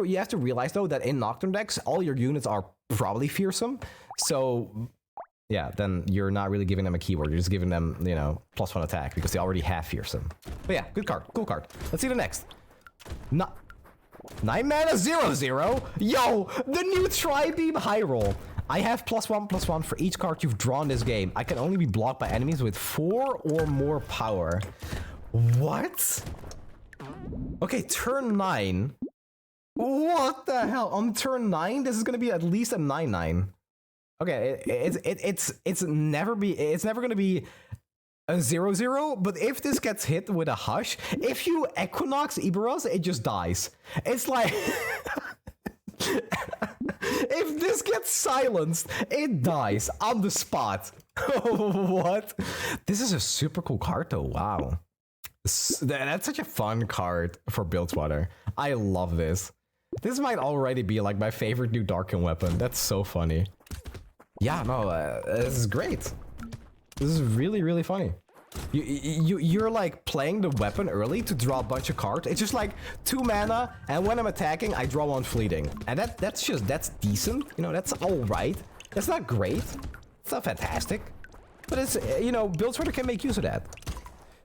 to realize though that in Nocturne decks, all your units are probably fearsome. So yeah, then you're not really giving them a keyword. You're just giving them, you know, +1 attack because they already have fearsome. But yeah, good card, cool card. Let's see the next. 9 mana 0/0. Yo, the new Tri-Beam High Roll. I have +1/+1 for each card you've drawn this game. I can only be blocked by enemies with 4 or more power. What? Okay, turn 9. What the hell? On turn 9, this is gonna be at least a 9/9. Okay, it's never gonna be a 0/0, but if this gets hit with a Hush, if you Equinox Iberos, it just dies. It's like if this gets silenced, it dies on the spot. What? This is a super cool card though, wow. That's such a fun card for Bilgewater. I love this. This might already be like my favorite new Darkin weapon. That's so funny. Yeah, no, this is great. This is really, really funny. You're like playing the weapon early to draw a bunch of cards. It's just like 2 mana, and when I'm attacking, I draw 1 fleeting. And that's decent. You know, that's all right. That's not great. It's not fantastic. But it's, you know, Bilgewater can make use of that.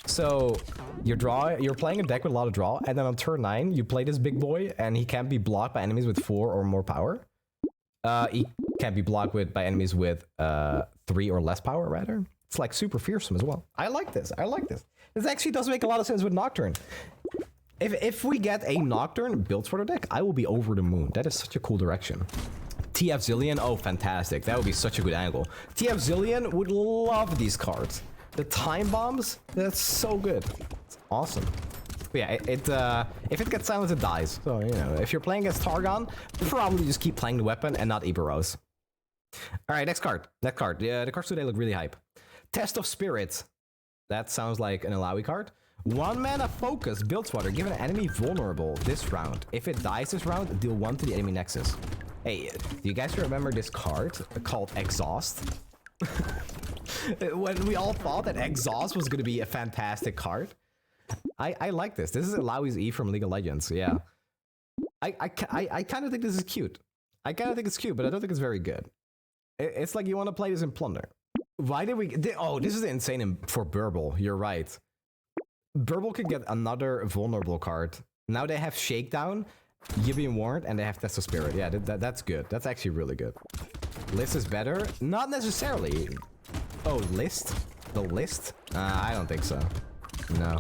So you're playing a deck with a lot of draw, and then on turn 9, you play this big boy, and he can't be blocked by enemies with 4 or more power. He can't be blocked by enemies with 3 or less power, rather. It's like super fearsome as well. I like this. I like this. This actually does make a lot of sense with Nocturne. If we get a Nocturne Bilgewater deck, I will be over the moon. That is such a cool direction. TF Zillion, oh, fantastic. That would be such a good angle. TF Zillion would love these cards. The time bombs, that's so good. It's awesome. But yeah, if it gets silenced, it dies. So, you know, if you're playing against Targon, probably just keep playing the weapon and not Iberos. All right, next card. Next card. Yeah, the cards today look really hype. Test of Spirits. That sounds like an Alawi card. 1 mana focus, Bilgewater. Give an enemy vulnerable this round. If it dies this round, deal 1 to the enemy nexus. Hey, do you guys remember this card called Exhaust? When we all thought that Exhaust was going to be a fantastic card. I like this. This is Alawi's E from League of Legends, yeah. I kind of think this is cute. I kind of think it's cute, but I don't think it's very good. It's like you want to play this in Plunder. Why did we... Oh, this is insane for Burble. You're right. Burble can get another vulnerable card. Now they have Shakedown, You've been warned, and they have Test of Spirit. Yeah, that's good. That's actually really good. List is better? Not necessarily. Oh, list? The list? I don't think so. No.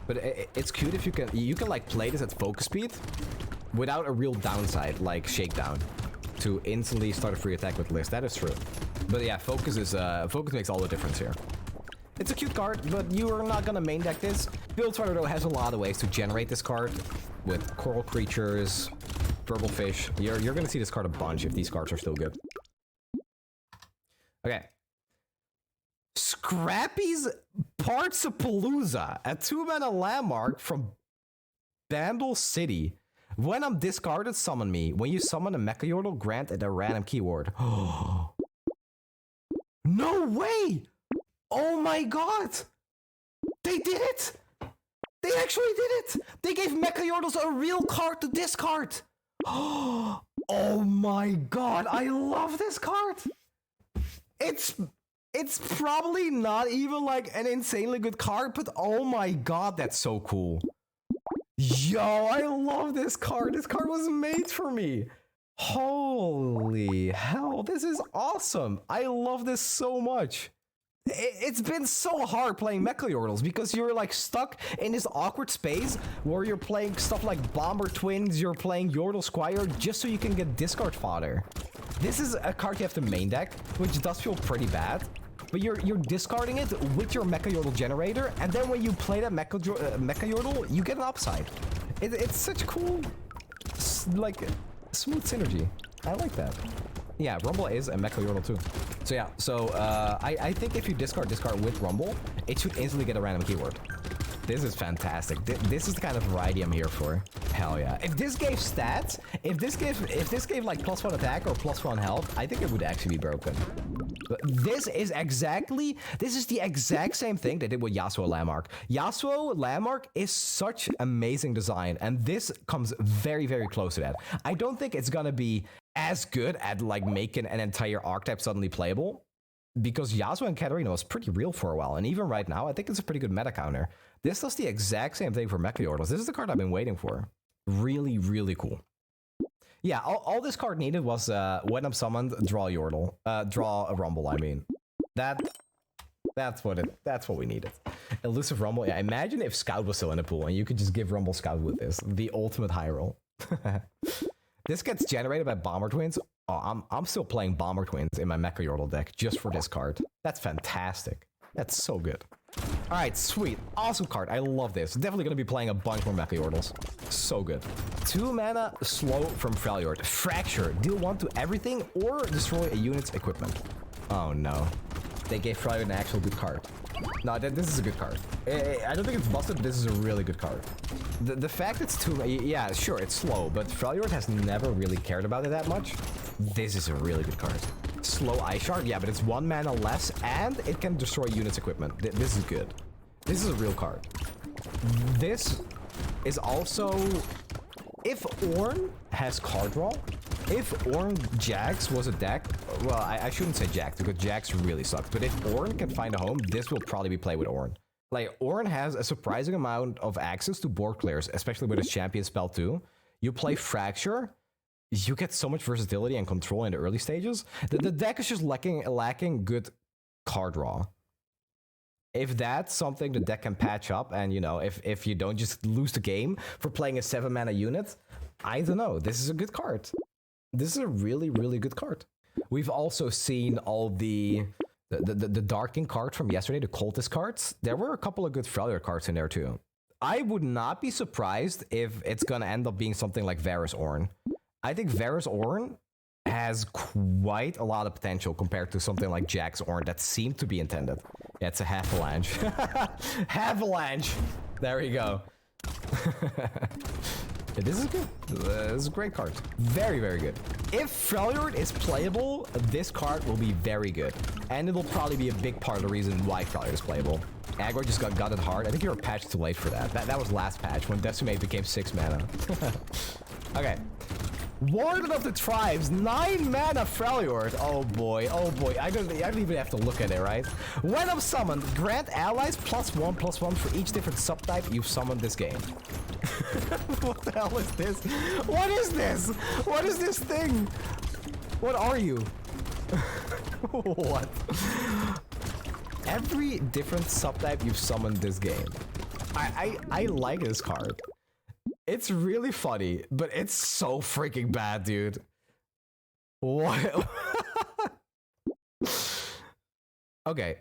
But it's cute if you can like play this at focus speed without a real downside like Shakedown to instantly start a free attack with list. That is true. But yeah, focus makes all the difference here. It's a cute card, but you are not gonna main deck this. Bilgewater though has a lot of ways to generate this card with coral creatures, purple fish. You're gonna see this card a bunch if these cards are still good. Okay. Scrappy's Partsapalooza, a 2-mana landmark from Bandle City. When I'm discarded, summon me. When you summon a Mecha Yordle, grant it a random keyword. No way! Oh my god! They did it! They actually did it! They gave Mecha Yordles a real card to discard! Oh my god, I love this card! It's probably not even like an insanely good card, but oh my god, that's so cool. Yo, I love this card. This card was made for me. Holy hell, this is awesome. I love this so much. It's been so hard playing Mecha Yordles because you're like stuck in this awkward space where you're playing stuff like Bomber Twins, you're playing Yordle Squire just so you can get discard fodder. This is a card you have to main deck, which does feel pretty bad. But you're discarding it with your Mecha Yordle generator, and then when you play that Mecha Yordle, you get an upside. It's such cool, like, smooth synergy. I like that. Yeah, Rumble is a Mecha Yordle too. So yeah, I think if you discard with Rumble, it should instantly get a random keyword. This is fantastic. This is the kind of variety I'm here for. Hell yeah. If this gave stats, if this gave like +1 attack or +1 health, I think it would actually be broken. But this is the exact same thing they did with Yasuo Landmark. Yasuo Landmark is such amazing design, and this comes very, very close to that. I don't think it's gonna be as good at like making an entire archetype suddenly playable, because Yasuo and Katarina was pretty real for a while, and even right now, I think it's a pretty good meta counter. This does the exact same thing for Mecha-Yordles. This is the card I've been waiting for. Really, really cool. Yeah, all this card needed was when I'm summoned, draw a Yordle. Draw a Rumble, I mean. That's what we needed. Elusive Rumble. Yeah, imagine if Scout was still in the pool and you could just give Rumble Scout with this. The ultimate high roll. This gets generated by Bomber Twins. Oh, I'm still playing Bomber Twins in my Mecha-Yordle deck just for this card. That's fantastic. That's so good. All right, sweet. Awesome card. I love this. Definitely going to be playing a bunch more Mecha-Yordles. So good. 2 mana slow from Freljord. Fracture. Deal 1 to everything or destroy a unit's equipment. Oh no. They gave Freljord an actual good card. No, this is a good card. I don't think it's busted, but this is a really good card. The fact it's 2... Yeah, sure, it's slow, but Freljord has never really cared about it that much. This is a really good card. Slow Ice Shard, yeah, but it's 1 mana less, and it can destroy units' equipment. This is good. This is a real card. This is also... If Ornn has card draw, if Ornn Jax was a deck... Well, I shouldn't say Jax, because Jax really sucks. But if Ornn can find a home, this will probably be played with Ornn. Like, Ornn has a surprising amount of access to board players, especially with his champion spell too. You play Fracture... You get so much versatility and control in the early stages. The deck is just lacking good card draw. If that's something the deck can patch up, and you know, if you don't just lose the game for playing a 7 mana unit, I don't know. This is a good card. This is a really, really good card. We've also seen all the Darking card from yesterday, the Cultist cards. There were a couple of good Freljord cards in there too. I would not be surprised if it's gonna end up being something like Varus Ornn. I think Varus Ornn has quite a lot of potential compared to something like Jax Ornn that seemed to be intended. Yeah, it's a Havilanche. Havilanche! There we go. Yeah, this is good. This is a great card. Very, very good. If Freljord is playable, this card will be very good. And it'll probably be a big part of the reason why Freljord is playable. Aggro just got gutted hard. I think you were patched too late for that. That was last patch when Decimate became 6 mana. Okay. Warden of the Tribes, 9 mana Freljord. Oh boy, I don't even have to look at it, right? When I'm summoned, grant allies +1/+1 for each different subtype you've summoned this game. What the hell is this? What is this? What is this thing? What are you? What? Every different subtype you've summoned this game. I like this card. It's really funny, but it's so freaking bad, dude. What? Okay,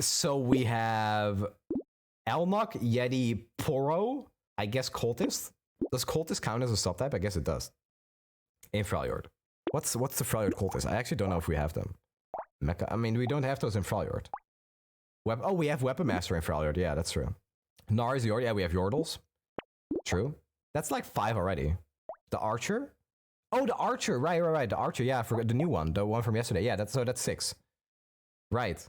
so we have Elnok, Yeti, Poro, I guess Cultist. Does Cultist count as a subtype? I guess it does. In Freljord. What's the Freljord Cultist? I actually don't know if we have them. Mecha. I mean, we don't have those in Freljord. Oh, we have Weapon Master in Freljord. Yeah, that's true. Nars Yord. Yeah, we have Yordles. True. That's like 5 already. The Archer? Oh, the Archer. Right. The Archer. Yeah, I forgot the new one. The one from yesterday. Yeah, that's 6. Right.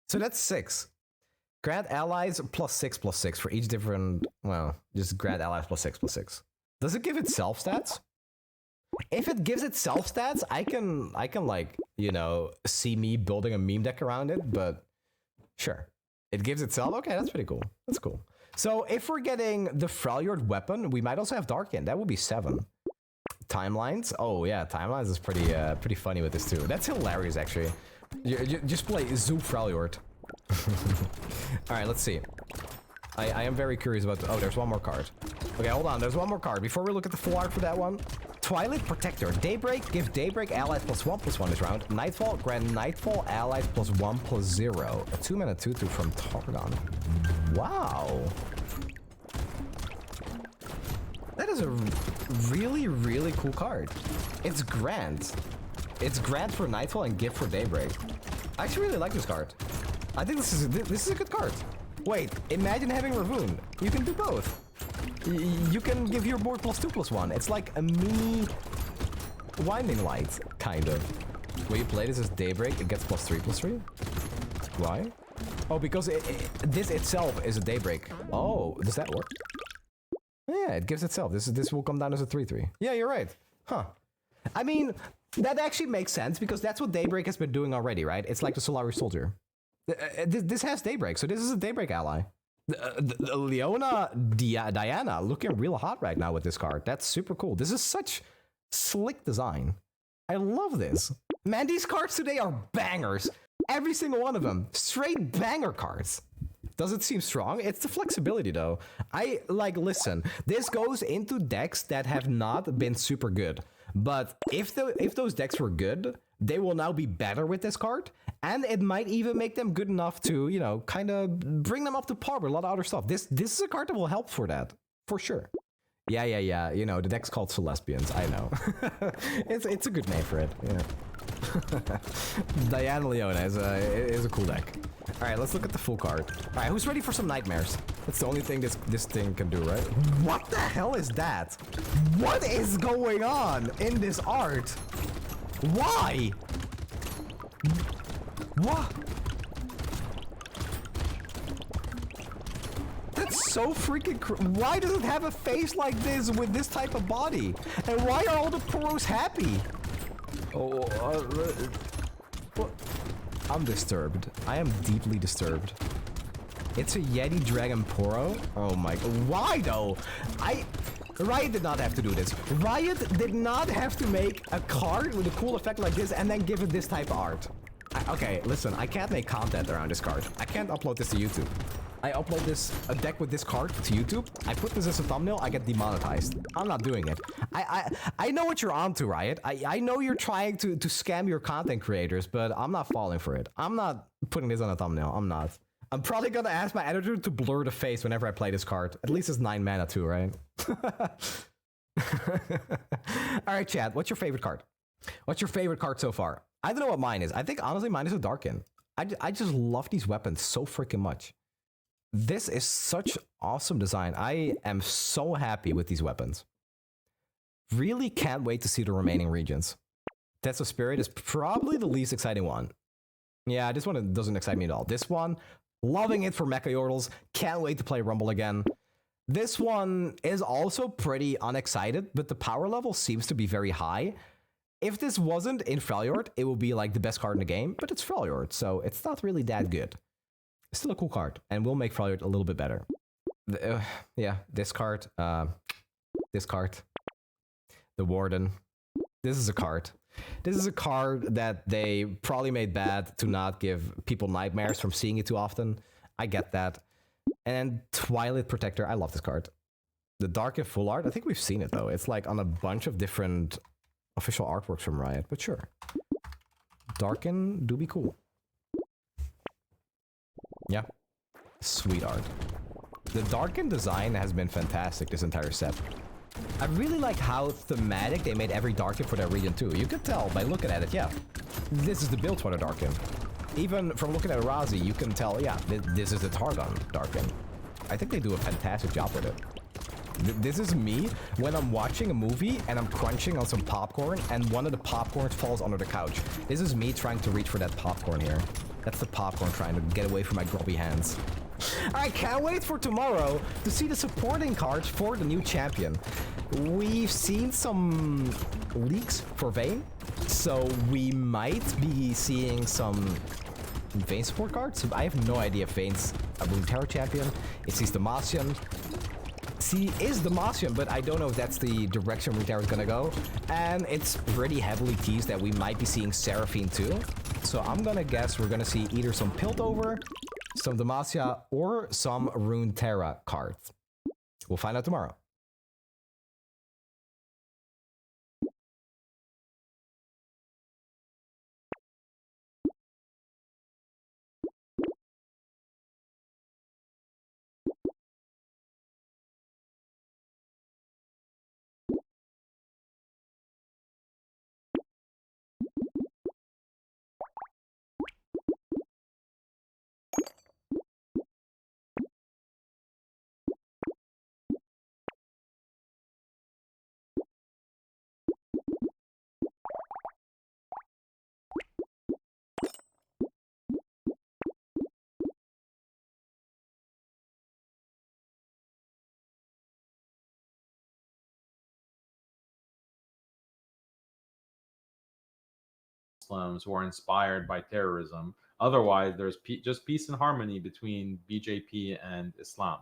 So that's 6. Grant allies +6/+6 for each different... Well, just grant allies +6/+6. Does it give itself stats? If it gives itself stats, I can like, you know, see me building a meme deck around it, but sure. It gives itself? Okay, that's pretty cool. That's cool. So if we're getting the Freljord weapon, we might also have Darkin. That would be 7. Timelines? Oh yeah, Timelines is pretty funny with this too. That's hilarious actually. Just play Zoo Freljord. Alright, let's see. I am very curious about... Oh, there's one more card. Okay, hold on. There's one more card. Before we look at the full art for that one. Twilight Protector. Daybreak. Give Daybreak allies +1/+1 this round. Nightfall. Grant Nightfall allies +1/+0. A 2 mana 2/2 from Targon. Wow. That is a really, really cool card. It's Grant. It's Grant for Nightfall and Gift for Daybreak. I actually really like this card. I think this is a good card. Wait, imagine having Ravoon. You can do both. You can give your board +2/+1. It's like a mini winding light, kind of. When you play this as Daybreak, it gets +3/+3. Why? Oh, because this itself is a Daybreak. Oh, does that work? Yeah, it gives itself. This will come down as a 3/3. Yeah, you're right. Huh. I mean, that actually makes sense because that's what Daybreak has been doing already, right? It's like the Solari Soldier. This has Daybreak, so this is a Daybreak ally. Leona Diana looking real hot right now with this card. That's super cool. This is such slick design. I love this. Man, these cards today are bangers. Every single one of them. Straight banger cards. Does it seem strong? It's the flexibility though. Listen, this goes into decks that have not been super good. But if those decks were good, they will now be better with this card. And it might even make them good enough to, you know, kind of bring them up to par with a lot of other stuff. This is a card that will help for that. For sure. Yeah. You know, the deck's called Celestians. I know. it's a good name for it. Yeah. Diana Leona is a cool deck. All right, let's look at the full card. All right, who's ready for some nightmares? That's the only thing this thing can do, right? What the hell is that? What is going on in this art? Why? What? That's so freaking why does it have a face like this with this type of body? And why are all the poros happy? Oh, what? I'm disturbed. I am deeply disturbed. It's a Yeti Dragon Poro? Oh my god. Why though? Riot did not have to do this. Riot did not have to make a card with a cool effect like this and then give it this type of art. Okay, listen, I can't make content around this card. I can't upload this to YouTube. I upload a deck with this card to YouTube. I put this as a thumbnail, I get demonetized. I'm not doing it. I know what you're onto, Riot. I know you're trying to scam your content creators, but I'm not falling for it. I'm not putting this on a thumbnail. I'm not. I'm probably gonna ask my editor to blur the face whenever I play this card. At least it's 9 mana too, right? Alright, chat, what's your favorite card? What's your favorite card so far? I don't know what mine is. I think honestly mine is a Darkin. I just love these weapons so freaking much. This is such awesome design. I am so happy with these weapons. Really can't wait to see the remaining regions. Test of Spirit is probably the least exciting one. Yeah, this one doesn't excite me at all. This one, loving it for Mecha Yordles. Can't wait to play Rumble again. This one is also pretty unexcited, but the power level seems to be very high. If this wasn't in Freljord, it would be like the best card in the game, but it's Freljord, so it's not really that good. It's still a cool card, and will make Freljord a little bit better. Yeah, this card, the Warden. This is a card. This is a card that they probably made bad to not give people nightmares from seeing it too often. I get that. And Twilight Protector, I love this card. The Dark and Full Art, I think we've seen it though. It's like on a bunch of different official artworks from Riot, but sure. Darken do be cool. Yeah. Sweet art. The Darken design has been fantastic this entire set. I really like how thematic they made every Darken for their region too. You could tell by looking at it, yeah. This is the build for the Darken. Even from looking at Razi, you can tell, yeah, this is the Targon Darken. I think they do a fantastic job with it. This is me when I'm watching a movie and I'm crunching on some popcorn and one of the popcorns falls under the couch. This is me trying to reach for that popcorn here. That's the popcorn trying to get away from my grubby hands. I can't wait for tomorrow to see the supporting cards for the new champion. We've seen some leaks for Vayne, so we might be seeing some Vayne support cards. I have no idea if Vayne's a Runeterra champion. It's Demacian. He is Demacian, but I don't know if that's the direction Runeterra is gonna go. And it's pretty heavily teased that we might be seeing Seraphine too. So I'm gonna guess we're gonna see either some Piltover, some Demacia, or some Runeterra cards. We'll find out tomorrow. Muslims who are inspired by terrorism. Otherwise, there's just peace and harmony between BJP and Islam.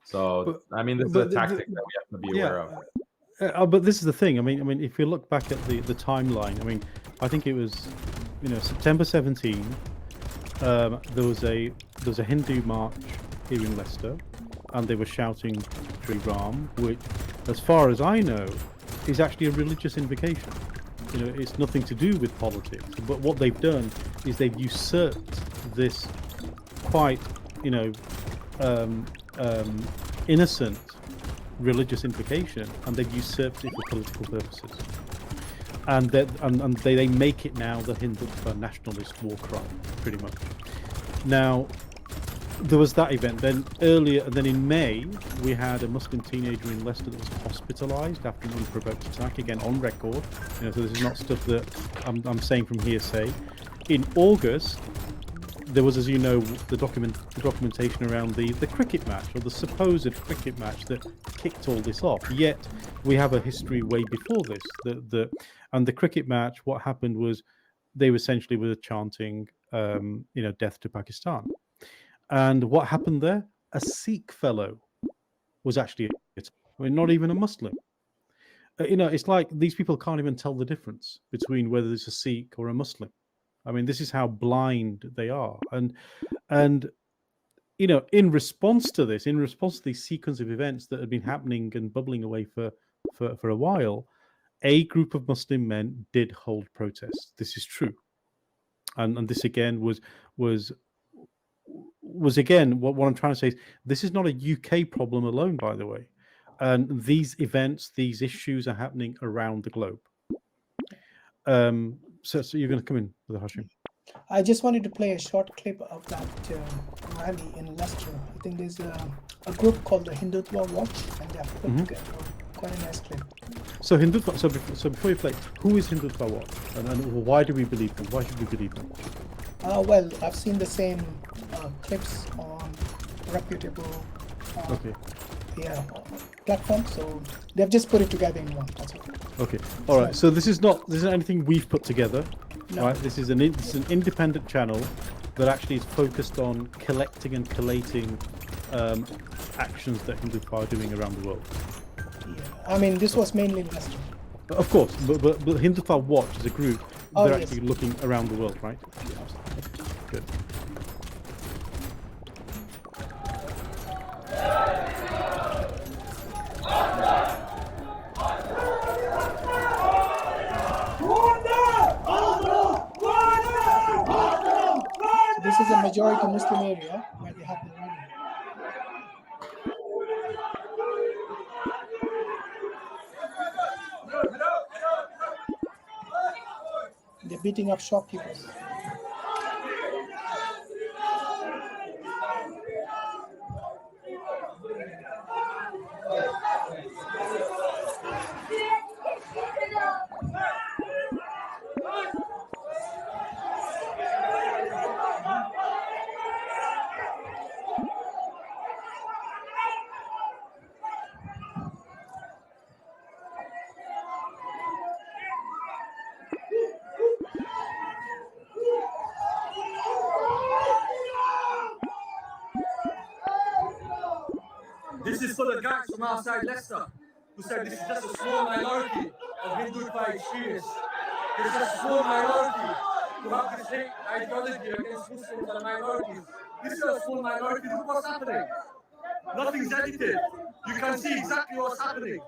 So, I mean, this is a tactic that we have to be aware of. But this is the thing. I mean, if you look back at the timeline, I mean, I think it was, September 17. There was a Hindu march here in Leicester, and they were shouting Sri Ram, which, as far as I know, is actually a religious invocation. It's nothing to do with politics. But what they've done is they've usurped this quite, innocent religious invocation, and they've usurped it for political purposes. And they make it now the Hindutva nationalist war cry, pretty much. Now, there was that event. Then in May, we had a Muslim teenager in Leicester that was hospitalised after an unprovoked attack, again on record. So this is not stuff that I'm saying from hearsay. In August, there was, as you know, the documentation around the cricket match, or the supposed cricket match that kicked all this off. Yet we have a history way before this. And the cricket match, what happened was they essentially were chanting, death to Pakistan. And what happened there? A Sikh fellow was actually, not even a Muslim. It's like these people can't even tell the difference between whether it's a Sikh or a Muslim. I mean, this is how blind they are. And in response to these sequence of events that had been happening and bubbling away for a while, a group of Muslim men did hold protests. This is true. And this again was again what I'm trying to say is this is not a UK problem alone, by the way. And these events, these issues are happening around the globe. So you're going to come in with Hashim. I just wanted to play a short clip of that rally in Leicester. I think there's a group called the Hindutva Watch, and they have put together quite a nice clip. So Hindutva. So before you play, who is Hindutva Watch, and why do we believe them? Why should we believe them? Well, I've seen the same clips on reputable platforms, so they've just put it together in one. That's all. Okay, all right. So this isn't anything we've put together, No. right? This is an independent channel that actually is focused on collecting and collating actions that Hindutva are doing around the world. Yeah. I mean, this was mainly in Leicester. Of course, but Hindutva Watch as a group, they're yes. actually looking around the world, right? Good. So this is a majority Muslim area where they have the rally. They're beating up shopkeepers. This is for the guys from outside Leicester who said this is just a small minority of Hindutva experience. There's just a small minority who have this hate ideology against Muslims and minorities. This is a small minority. Look what's happening. Nothing's edited. You can see exactly what's happening.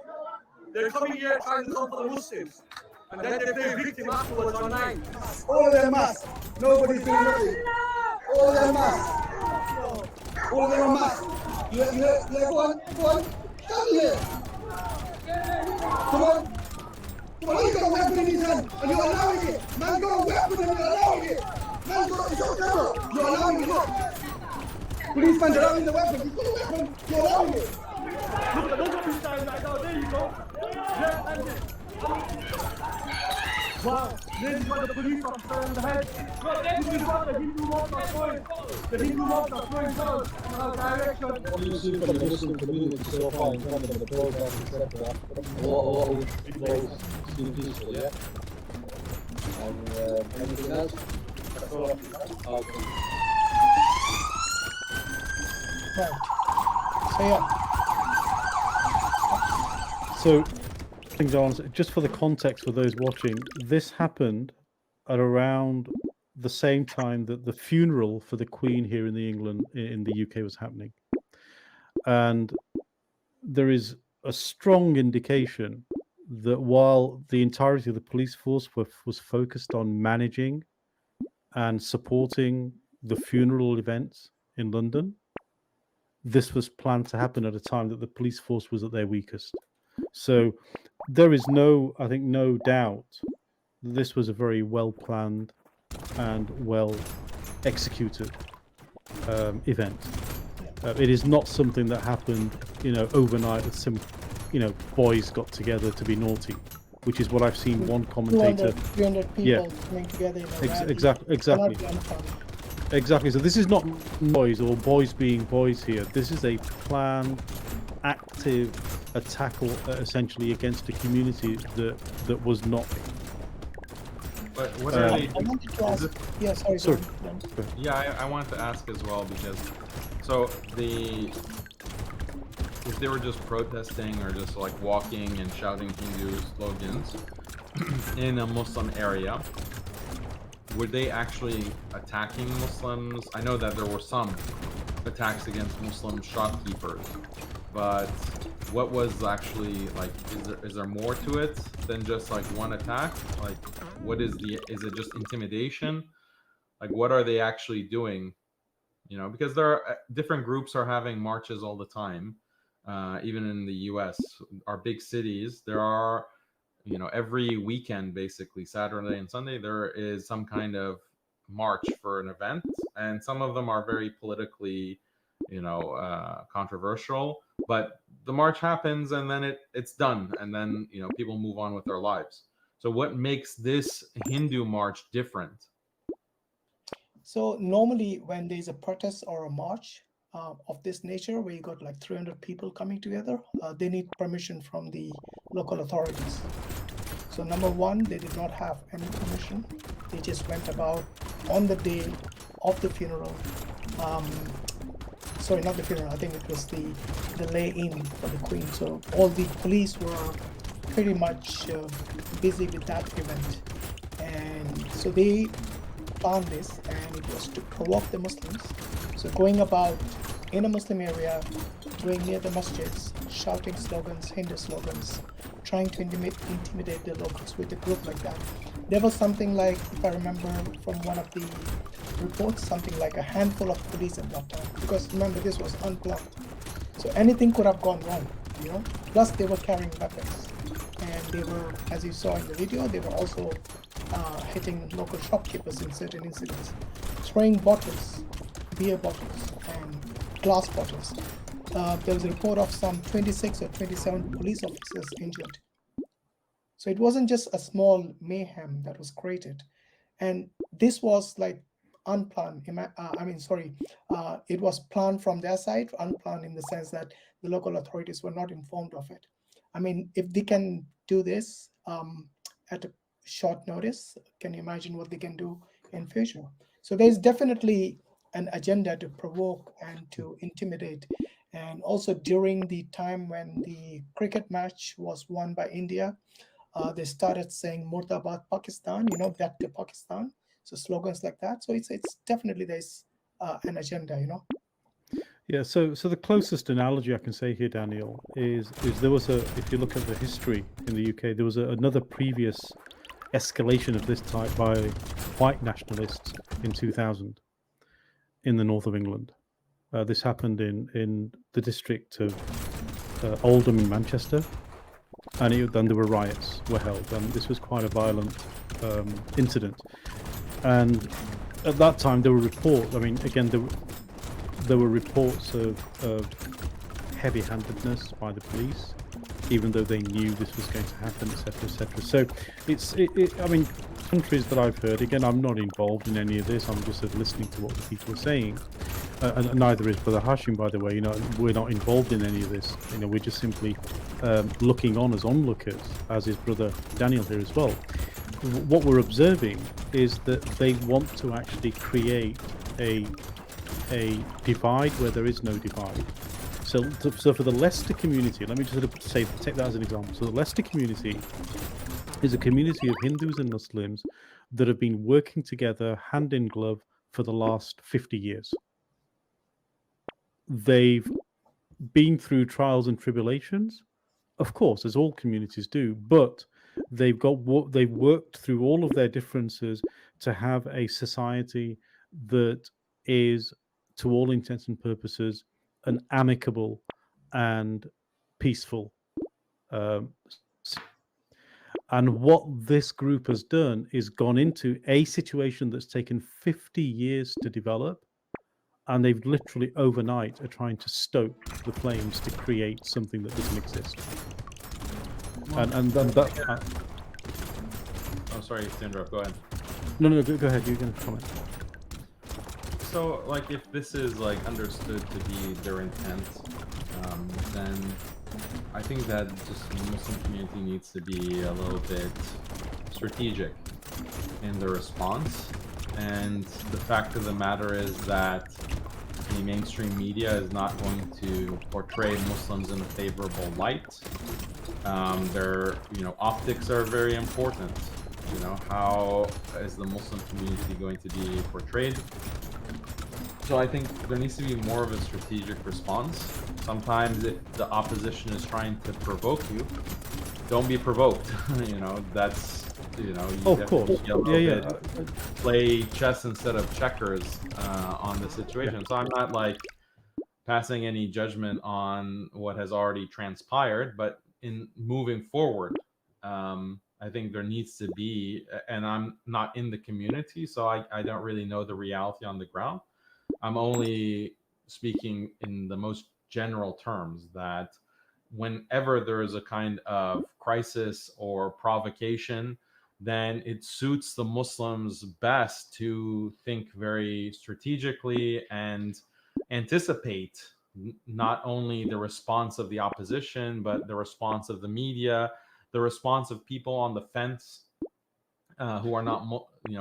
They're coming here trying to come for the Muslims. And then they play victim afterwards online. All of them mask. Nobody's doing nothing. All of them mask. All of them mask. Yeah, go on. Come here. Come on. Come on, you got a weapon in his hand and you're allowing it. Man got a weapon and you're allowing it. Man got it's on camera. You're allowing it. Look. Policeman's allowing the weapon. You've got a weapon. You're allowing it. Look at this guy right now. There you go. Yeah, and it. Wow, this is what the police officer in the head. This is what the Hindu mobs are throwing. The Hindu mobs are throwing guns in our direction. What do you see from the Muslim community so far in terms of the program, etc.? A lot of those seem peaceful, yeah? anything else? That's all. Okay. Right. So yeah. So, things on just for the context for those watching, this happened at around the same time that the funeral for the Queen here in the UK was happening, and there is a strong indication that while the entirety of the police force was focused on managing and supporting the funeral events in London, this was planned to happen at a time that the police force was at their weakest. So there is no doubt that this was a very well planned and well executed event. It is not something that happened, overnight that some, boys got together to be naughty, which is what I've seen one commentator. 300 people coming together in a rally. Exactly. Exactly. So this is not noise or boys being boys here. This is a planned, active attack, essentially against a community that was not. But what are they? I wanted to ask. Yeah, sorry. Sorry. Yeah, I wanted to ask as well because, if they were just protesting or just like walking and shouting Hindu slogans in a Muslim area, were they actually attacking Muslims? I know that there were some attacks against Muslim shopkeepers, but what was actually like? Is there more to it than just like one attack? Like, is it just intimidation? Like, what are they actually doing? Because there are different groups are having marches all the time, even in the U.S. Our big cities, there are, every weekend, basically Saturday and Sunday, there is some kind of march for an event, and some of them are very politically, controversial. But the march happens, and then it's done, and then people move on with their lives. So what makes this Hindu march different? So normally when there's a protest or a march of this nature, where you got like 300 people coming together, they need permission from the local authorities. So number one, they did not have any permission. They just went about on the day of the funeral. Sorry, not the funeral. I think it was the lay-in for the Queen. So all the police were pretty much busy with that event, and so they planned this, and it was to provoke the Muslims. So going about in a Muslim area, going near the masjids, shouting slogans, Hindu slogans, trying to intimidate the locals with a group like that. There was something like, if I remember from one of the reports, something like a handful of police at that time. Because remember, this was unplanned. So anything could have gone wrong, Plus they were carrying weapons. And they were, as you saw in the video, they were also hitting local shopkeepers in certain incidents, throwing bottles, beer bottles and glass bottles. There was a report of some 26 or 27 police officers injured. So it wasn't just a small mayhem that was created. And this was like unplanned. It was planned from their side, unplanned in the sense that the local authorities were not informed of it. I mean, if they can do this at a short notice, can you imagine what they can do in future? So there's definitely an agenda to provoke and to intimidate. And also during the time when the cricket match was won by India, they started saying Murdabad Pakistan, back to Pakistan. So slogans like that. So it's definitely there's an agenda, Yeah, so the closest analogy I can say here, Daniel, is there was if you look at the history in the UK, there was another previous escalation of this type by white nationalists in 2000 in the north of England. This happened in the district of Oldham in Manchester, and then there were riots were held, and this was quite a violent incident. And at that time, there were reports. I mean, again, there were reports of heavy-handedness by the police, even though they knew this was going to happen, etc., etc. So I mean, countries that I've heard. Again, I'm not involved in any of this. I'm just listening to what the people are saying. And neither is Brother Hashim, by the way. We're not involved in any of this. We're just simply looking on as onlookers, as is Brother Daniel here as well. what we're observing is that they want to actually create a divide where there is no divide. So for the Leicester community, let me just sort of take that as an example. So the Leicester community is a community of Hindus and Muslims that have been working together hand in glove for the last 50 years. They've been through trials and tribulations, of course, as all communities do, but they've worked through all of their differences to have a society that is, to all intents and purposes, an amicable and peaceful. And what this group has done is gone into a situation that's taken 50 years to develop, and they've literally overnight are trying to stoke the flames to create something that doesn't exist. And then that. Oh, sorry to interrupt. Go ahead. No, go ahead. You're going to comment. So, like, if this is like understood to be their intent, then I think that just the Muslim community needs to be a little bit strategic in the response. And the fact of the matter is that the mainstream media is not going to portray Muslims in a favorable light. Their, optics are very important. How is the Muslim community going to be portrayed? So I think there needs to be more of a strategic response. Sometimes if the opposition is trying to provoke you, don't be provoked. That's, you of course. Play chess instead of checkers on the situation. Yeah. So I'm not like passing any judgment on what has already transpired, but in moving forward, I think there needs to be, and I'm not in the community, so I don't really know the reality on the ground. I'm only speaking in the most general terms that whenever there is a kind of crisis or provocation, then it suits the Muslims best to think very strategically and anticipate not only the response of the opposition, but the response of the media, the response of people on the fence who are not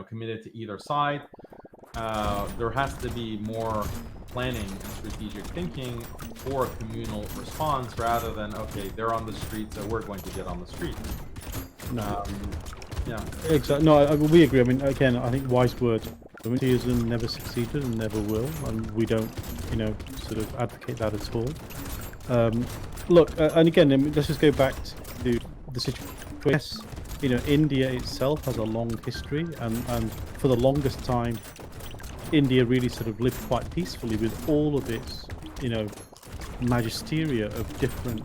committed to either side. There has to be more planning and strategic thinking for a communal response rather than, okay, they're on the street, so we're going to get on the street. Yeah. Exactly. No, we agree. I mean, again, I think wise words. Theism never succeeded and never will, and we don't, sort of advocate that at all. Look, and again, let's just go back to the situation. Yes, India itself has a long history, and for the longest time, India really sort of lived quite peacefully with all of its, magisteria of different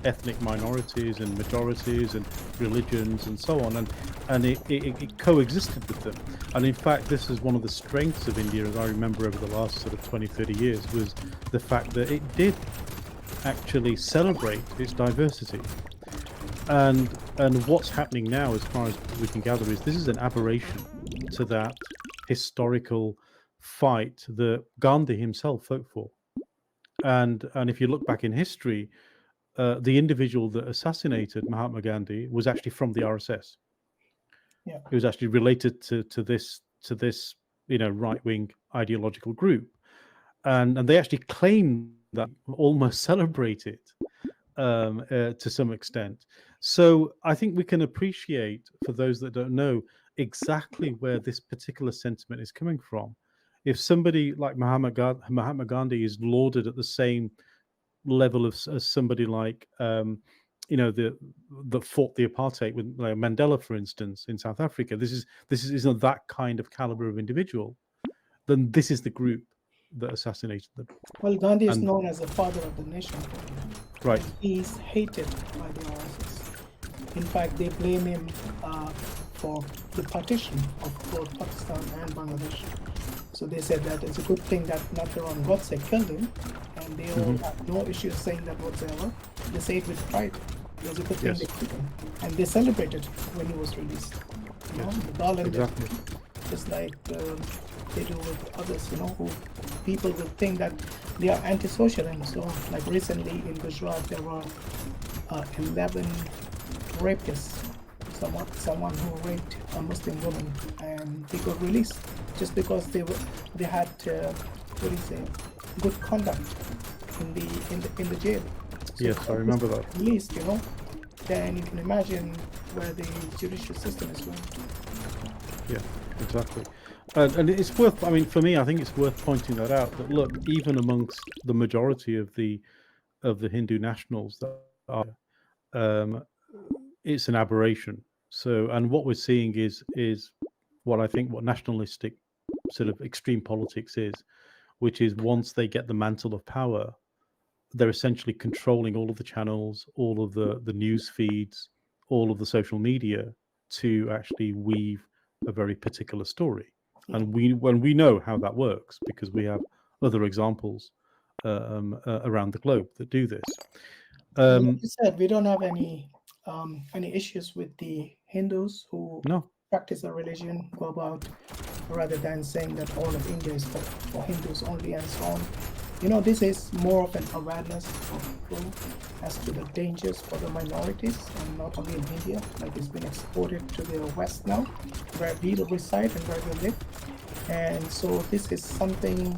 ethnic minorities and majorities and religions and so on, and it coexisted with them. And in fact, this is one of the strengths of India, as I remember over the last sort of 20-30 years, was the fact that it did actually celebrate its diversity. And what's happening now, as far as we can gather, is this is an aberration to that historical fight that Gandhi himself fought for. And if you look back in history, the individual that assassinated Mahatma Gandhi was actually from the RSS. Yeah. He was actually related to this right-wing ideological group, and they actually claim that, almost celebrate it to some extent. So I think we can appreciate, for those that don't know, exactly where this particular sentiment is coming from. If somebody like Mahatma Gandhi is lauded at the same level as somebody like that fought the apartheid with Mandela, for instance, in South Africa, this isn't that kind of caliber of individual, then this is the group that assassinated them. Well, Gandhi is known as the father of the nation. Right. He's hated by the RSS. In fact, they blame him for the partition of both Pakistan and Bangladesh. So they said that it's a good thing that Natharan Godse killed him, and they all have no issue saying that whatsoever. They say it with pride. It was a good thing they killed him. And they celebrated when he was released. The garland, exactly. just like they do with others, who people will think that they are antisocial and so on. Like recently in Gujarat, there were 11 rapists someone who raped a Muslim woman, and they got released just because they had what do you say, good conduct in the jail. So Yes, I remember that. released, then you can imagine where the judicial system is going. Yeah, exactly. And it's worth, I mean, for me, I think it's worth pointing that out, that look, even amongst the majority of the Hindu nationals that are, um, it's an aberration. So, and what we're seeing is what I think what nationalistic sort of extreme politics is, which is once they get the mantle of power, they're essentially controlling all of the channels, all of the news feeds, all of the social media to actually weave a very particular story. And we know how that works because we have other examples around the globe that do this. Like you said, we don't have any issues with the Hindus who No, practice a religion, go about, rather than saying that all of India is for Hindus only and so on. This is more of an awareness for people as to the dangers for the minorities, and not only in India, like it's been exported to the West now, where we reside and where we live. And so this is something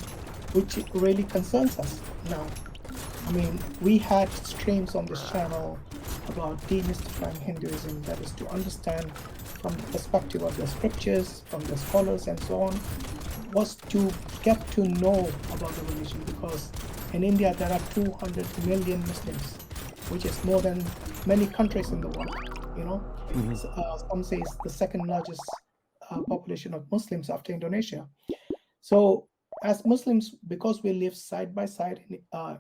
which really concerns us now. I mean, we had streams on this channel about demystifying Hinduism, that is to understand from the perspective of the scriptures, from the scholars and so on, was to get to know about the religion, because in India there are 200 million Muslims, which is more than many countries in the world. Some say it's the second largest population of Muslims after Indonesia. So as Muslims, because we live side by side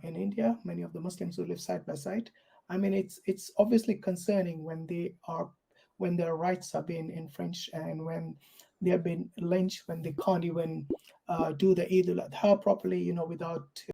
in India, many of the Muslims who live side by side, I mean, it's obviously concerning when their rights are being infringed, and when they have been lynched, when they can't even do the Eid al-Adha properly, without